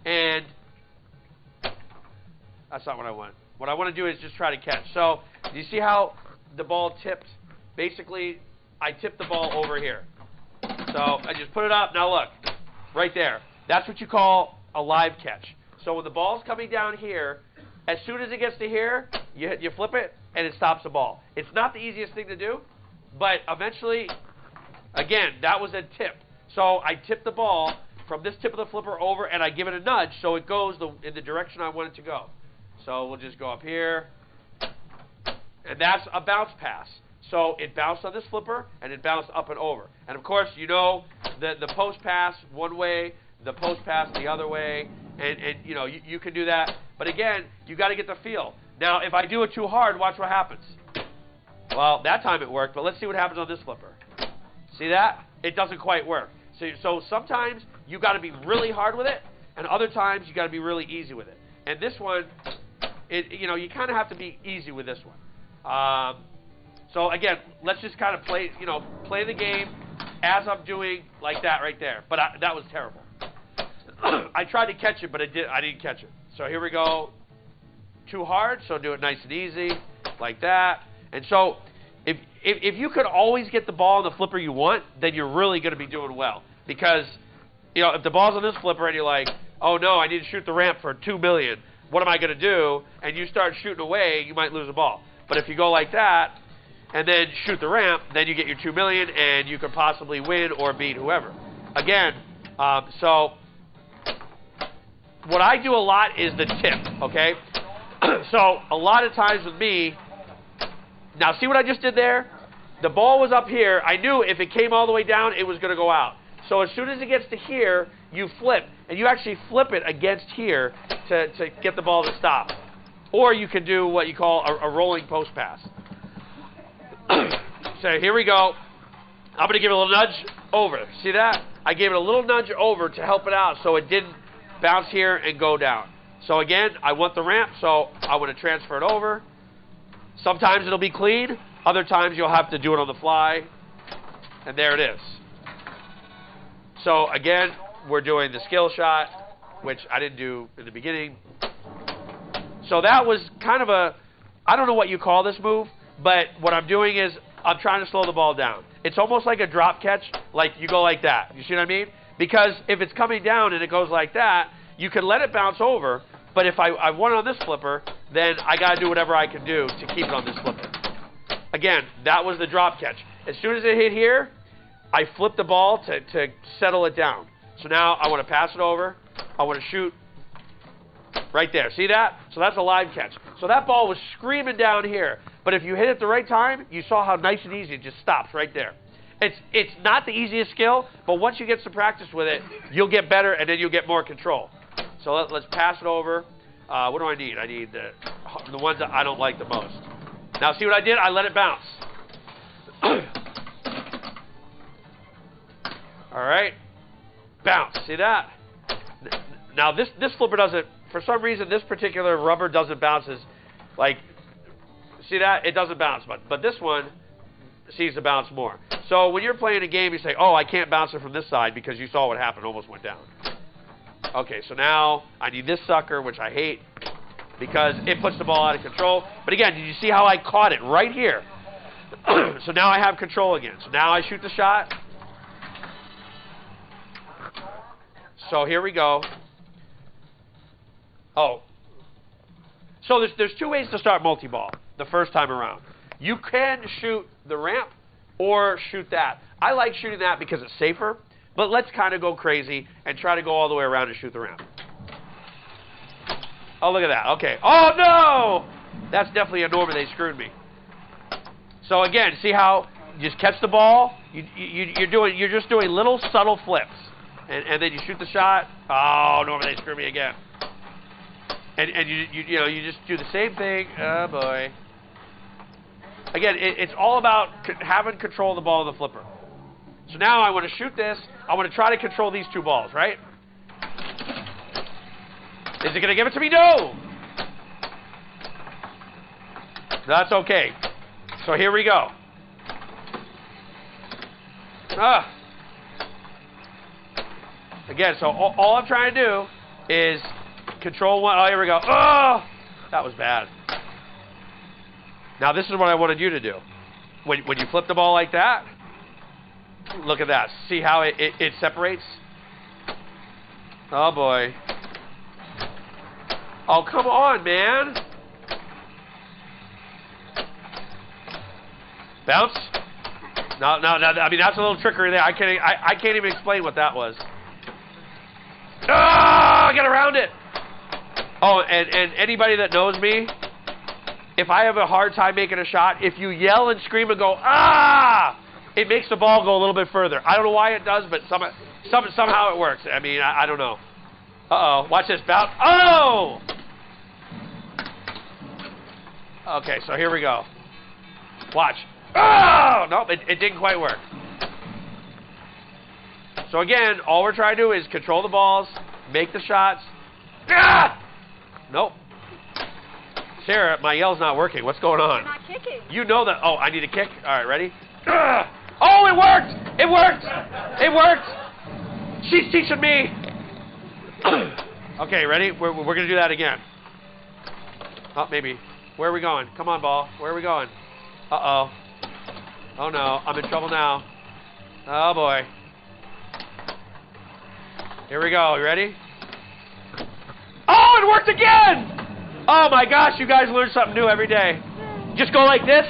and that's not what I want. What I want to do is just try to catch. So, do you see how the ball tipped? Basically, I tipped the ball over here. So, I just put it up. Now look, right there. That's what you call a live catch. So when the ball's coming down here, as soon as it gets to here, you flip it, and it stops the ball. It's not the easiest thing to do, but eventually, again, that was a tip. So I tip the ball from this tip of the flipper over, and I give it a nudge so it goes in the direction I want it to go. So we'll just go up here, and that's a bounce pass. So it bounced on this flipper, and it bounced up and over. And of course, you know the post pass one way, the post pass the other way, and you know you can do that. But again, you got to get the feel. Now, if I do it too hard, watch what happens. Well, that time it worked, but let's see what happens on this flipper. See that? It doesn't quite work. So sometimes you got to be really hard with it, and other times you got to be really easy with it. And this one, you kind of have to be easy with this one. So again, let's just kind of play the game as I'm doing like that right there. But that was terrible. I tried to catch it, but I didn't catch it. So here we go. Too hard, so do it nice and easy, like that. And so if you could always get the ball on the flipper you want, then you're really going to be doing well. Because, if the ball's on this flipper and you're like, oh no, I need to shoot the ramp for 2 million. What am I going to do? And you start shooting away, you might lose the ball. But if you go like that and then shoot the ramp, then you get your 2 million and you could possibly win or beat whoever. Again, so what I do a lot is the tip, okay? So a lot of times with me, now see what I just did there? The ball was up here. I knew if it came all the way down, it was going to go out. So as soon as it gets to here, you flip. And you actually flip it against here to get the ball to stop. Or you can do what you call a rolling post pass. So here we go. I'm going to give it a little nudge over. See that? I gave it a little nudge over to help it out so it didn't bounce here and go down. So again, I want the ramp, so I want to transfer it over. Sometimes it'll be clean. Other times you'll have to do it on the fly. And there it is. So again, we're doing the skill shot, which I didn't do in the beginning. So that was kind of I don't know what you call this move, but what I'm doing is I'm trying to slow the ball down. It's almost like a drop catch, like you go like that. You see what I mean? Because if it's coming down and it goes like that, you can let it bounce over, but if I want it on this flipper, then I got to do whatever I can do to keep it on this flipper. Again, that was the drop catch. As soon as it hit here, I flip the ball to settle it down. So now I want to pass it over. I want to shoot Right there. See that? So that's a live catch. So that ball was screaming down here. But if you hit it at the right time, you saw how nice and easy it just stops right there. It's not the easiest skill, but once you get some practice with it, you'll get better, and then you'll get more control. So let's pass it over. What do I need? I need the ones that I don't like the most. Now, see what I did? I let it bounce. All right. Bounce. See that? Now, this flipper doesn't, for some reason, this particular rubber doesn't bounce as, like, see that? It doesn't bounce, but this one seems to bounce more. So when you're playing a game, you say, oh, I can't bounce it from this side because you saw what happened, almost went down. Okay, so now I need this sucker, which I hate because it puts the ball out of control. But again, did you see how I caught it right here? So now I have control again. So now I shoot the shot. So here we go. Oh. So there's two ways to start multi-ball the first time around. You can shoot the ramp or shoot that. I like shooting that because it's safer, but let's kind of go crazy and try to go all the way around and shoot the ramp. Oh, look at that. Okay. Oh, no! That's definitely a Norman. They screwed me. So again, see how you just catch the ball? You're just doing little subtle flips. And then you shoot the shot. Oh, Norman, they screwed me again. And you just do the same thing. Oh, boy. Again, it's all about having control of the ball and the flipper. So now I want to shoot this. I want to try to control these two balls, right? Is it going to give it to me? No! That's okay. So here we go. Again, so all I'm trying to do is control one. Oh, here we go. Oh! That was bad. Now this is what I wanted you to do. When you flip the ball like that, look at that. See how it separates? Oh, boy. Oh, come on, man. Bounce? No. I mean, that's a little trickery there. I can't even explain what that was. Ah, get around it. Oh, and anybody that knows me, if I have a hard time making a shot, if you yell and scream and go, ah, it makes the ball go a little bit further. I don't know why it does, but somehow it works. I mean, I don't know. Uh-oh. Watch this. Bounce. Oh! Okay, so here we go. Watch. Oh! Nope, it didn't quite work. So again, all we're trying to do is control the balls, make the shots. Ah! Nope. Sarah, my yell's not working. What's going on? You're not kicking. You know that. Oh, I need a kick? All right, ready? Oh, it worked! It worked! It worked! She's teaching me. Okay, ready? We're going to do that again. Oh, maybe. Where are we going? Come on, ball. Where are we going? Uh-oh. Oh, no. I'm in trouble now. Oh, boy. Here we go. You ready? Oh, it worked again! Oh, my gosh. You guys learn something new every day. Just go like this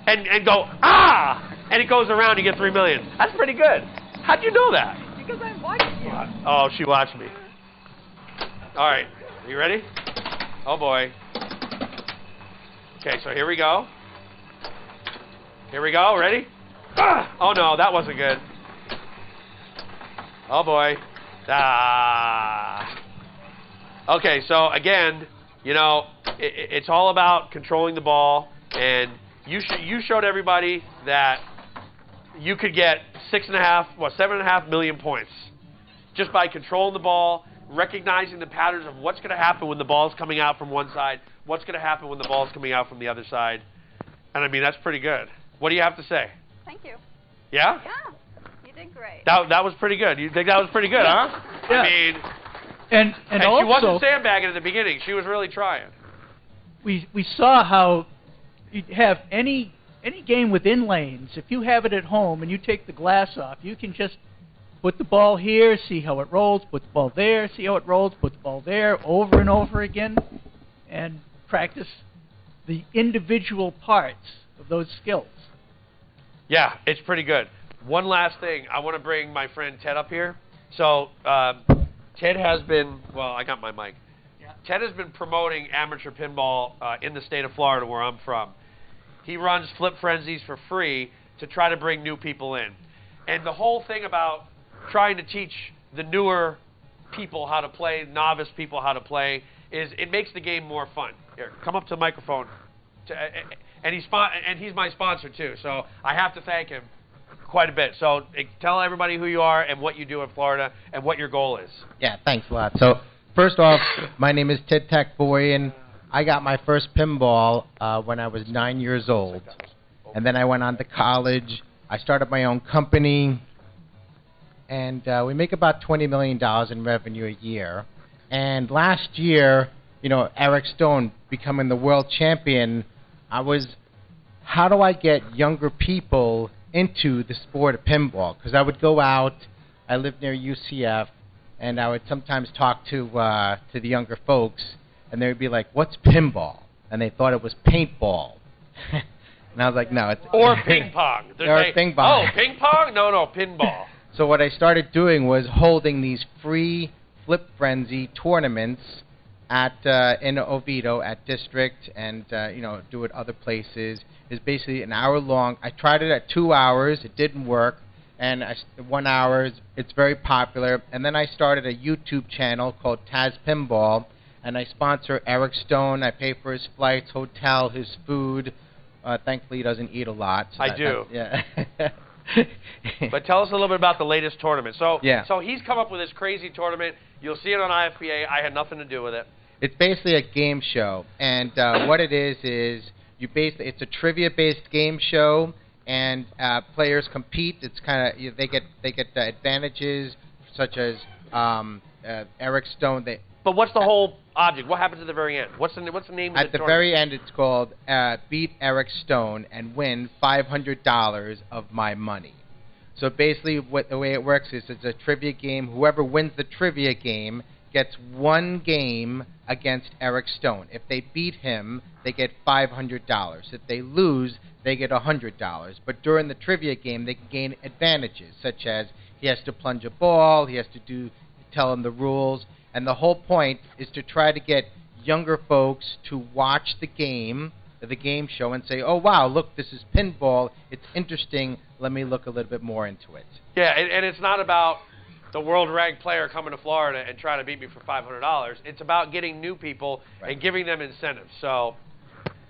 and go, ah! And it goes around, you get 3 million. That's pretty good. How'd you know that? Because I'm watching you. Oh, she watched me. All right. Are you ready? Oh, boy. Okay, so here we go. Here we go. Ready? Ah! Oh, no, that wasn't good. Oh, boy. Ah. Okay, so again, you know, it's all about controlling the ball, and you showed everybody that you could get 7.5 million points just by controlling the ball, recognizing the patterns of what's going to happen when the ball's coming out from one side, what's going to happen when the ball's coming out from the other side. And I mean, that's pretty good. What do you have to say? Thank you. Yeah? Yeah. You did great. That was pretty good. You think that was pretty good, huh? Yeah. I mean, and also, she wasn't sandbagging at the beginning. She was really trying. we saw how you have any game within lanes. If you have it at home and you take the glass off, you can just put the ball here, see how it rolls, put the ball there, see how it rolls, put the ball there, over and over again, and practice the individual parts of those skills. Yeah, it's pretty good. One last thing. I want to bring my friend Ted up here. So Ted has been, well, I got my mic. Ted has been promoting amateur pinball in the state of Florida, where I'm from. He runs Flip Frenzies for free to try to bring new people in. And the whole thing about trying to teach the newer people how to play, novice people how to play, is it makes the game more fun. Here, come up to the microphone. And he's my sponsor too, so I have to thank him quite a bit. So tell everybody who you are and what you do in Florida and what your goal is. Yeah, thanks a lot. So first off, my name is Ted Boyan. I got my first pinball when I was 9 years old. And then I went on to college. I started my own company. And we make about $20 million in revenue a year. And last year, you know, Eric Stone becoming the world champion, how do I get younger people into the sport of pinball? Because I would go out, I lived near UCF, and I would sometimes talk to the younger folks, and they would be like, "What's pinball?" And they thought it was paintball. And I was like, "No, it's..." Or ping pong. Or ping pong. Oh, ping pong? No, pinball. So what I started doing was holding these free Flip Frenzy tournaments in Oviedo at District, and do it other places. It's basically an hour long. I tried it at 2 hours. It didn't work. And 1 hour, it's very popular. And then I started a YouTube channel called Taz Pinball, and I sponsor Eric Stone. I pay for his flights, hotel, his food. Thankfully, he doesn't eat a lot. So I do. Yeah. But tell us a little bit about the latest tournament. So he's come up with this crazy tournament. You'll see it on IFPA. I had nothing to do with it. It's basically a game show, and what it is it's a trivia-based game show, and players compete. It's kind of they get advantages such as Eric Stone. But what's the whole object? What happens at the very end? What's the name of the tournament? At the very end, it's called Beat Eric Stone and win $500 of my money. So basically, the way it works is it's a trivia game. Whoever wins the trivia game gets one game against Eric Stone. If they beat him, they get $500. If they lose, they get $100. But during the trivia game, they can gain advantages, such as he has to plunge a ball, he has to tell him the rules, and the whole point is to try to get younger folks to watch the game show, and say, "Oh wow, look, this is pinball. It's interesting. Let me look a little bit more into it." Yeah, and it's not about the world-ranked player coming to Florida and trying to beat me for $500. It's about getting new people and giving them incentives. So,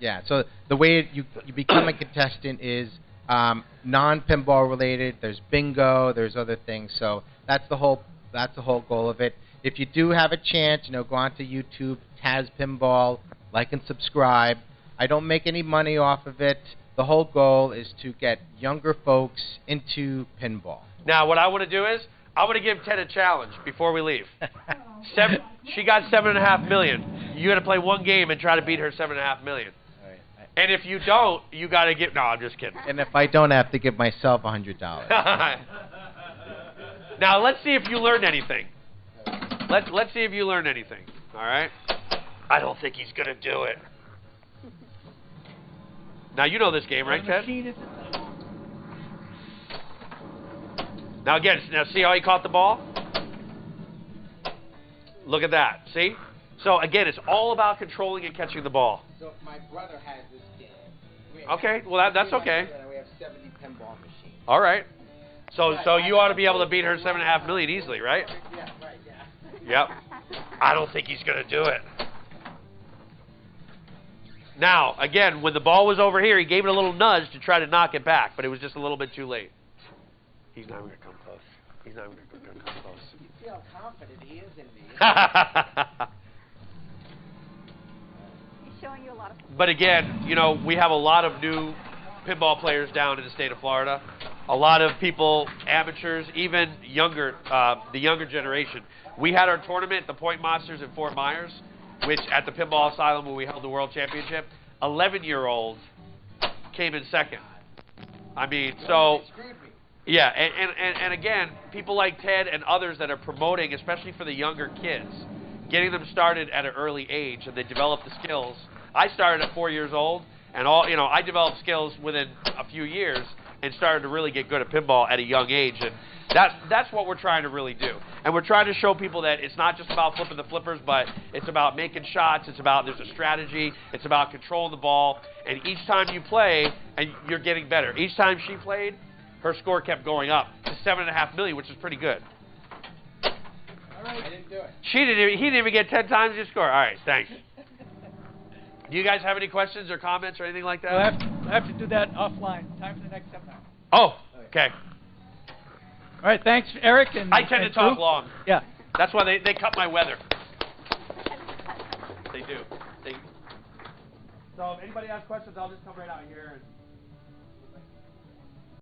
yeah. So the way you become a contestant is non-pinball related. There's bingo. There's other things. So that's the whole goal of it. If you do have a chance, go onto YouTube, Taz Pinball, like and subscribe. I don't make any money off of it. The whole goal is to get younger folks into pinball. Now, what I want to do is I want to give Ted a challenge before we leave. She got $7.5 million. You got to play one game and try to beat her $7.5 million. And if you don't, you got to give. No, I'm just kidding. And if I don't, I have to give myself $100. Now let's see if you learned anything. Let's see if you learned anything. All right. I don't think he's gonna do it. Now you know this game, right, Ted? Now again, see how he caught the ball? Look at that. See? So again, it's all about controlling and catching the ball. So my brother has this game. Okay, well that's okay. We have 70 pinball machines. All right. So you ought to be able to beat her $7.5 million easily, right? Yeah, right, yeah. Yep. I don't think he's gonna do it. Now, again, when the ball was over here, he gave it a little nudge to try to knock it back, but it was just a little bit too late. He's not even going to come close. He's not even going to come close. You see how confident he is in me. He's showing you a lot of. But again, we have a lot of new pinball players down in the state of Florida. A lot of people, amateurs, even younger, the younger generation. We had our tournament at the Point Monsters in Fort Myers, which at the Pinball Asylum where we held the World Championship, 11-year-olds came in second. I mean, so, yeah, and again, people like Ted and others that are promoting, especially for the younger kids, getting them started at an early age, and they develop the skills. I started at 4 years old, and I developed skills within a few years, and started to really get good at pinball at a young age. And that's what we're trying to really do. And we're trying to show people that it's not just about flipping the flippers, but it's about making shots. It's about there's a strategy. It's about controlling the ball. And each time you play, and you're getting better. Each time she played, her score kept going up to 7.5 million, which is pretty good. All right. I didn't do it. He didn't even get 10 times your score. All right, thanks. Do you guys have any questions or comments or anything like that? We'll have to do that offline. Time for the next seminar. Oh, okay. All right, thanks, Eric. And I tend to talk Drew. long. Yeah. That's why they cut my weather. They do. So if anybody has questions, I'll just come right out here. And